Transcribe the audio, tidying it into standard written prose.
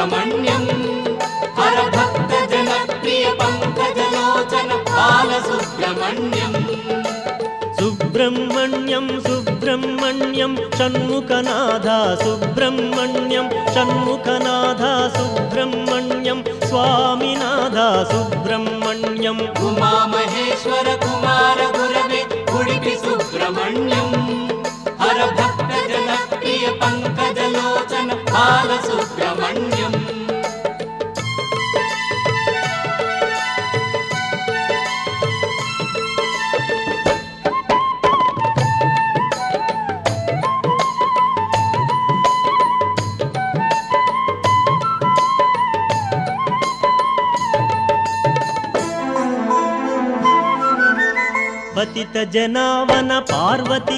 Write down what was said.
सुब्रह्मण्यं हर भक्त जनप्रिय पंकजलोचन बालसुब्रह्मण्यं सुब्रह्मण्यं सुब्रह्मण्यं षण्मुखनाथा सुब्रह्मण्यं षण्मुखनाथा सुब्रह्मण्यं स्वामिनाथा सुब्रह्मण्यं उमा महेश्वर कुमार गुरवे उडुपि सुब्रह्मण्यं हर भक्त जनप्रिय पंकजलोचन बालसुब्रह्मण्यं पतित जनावन पार्वती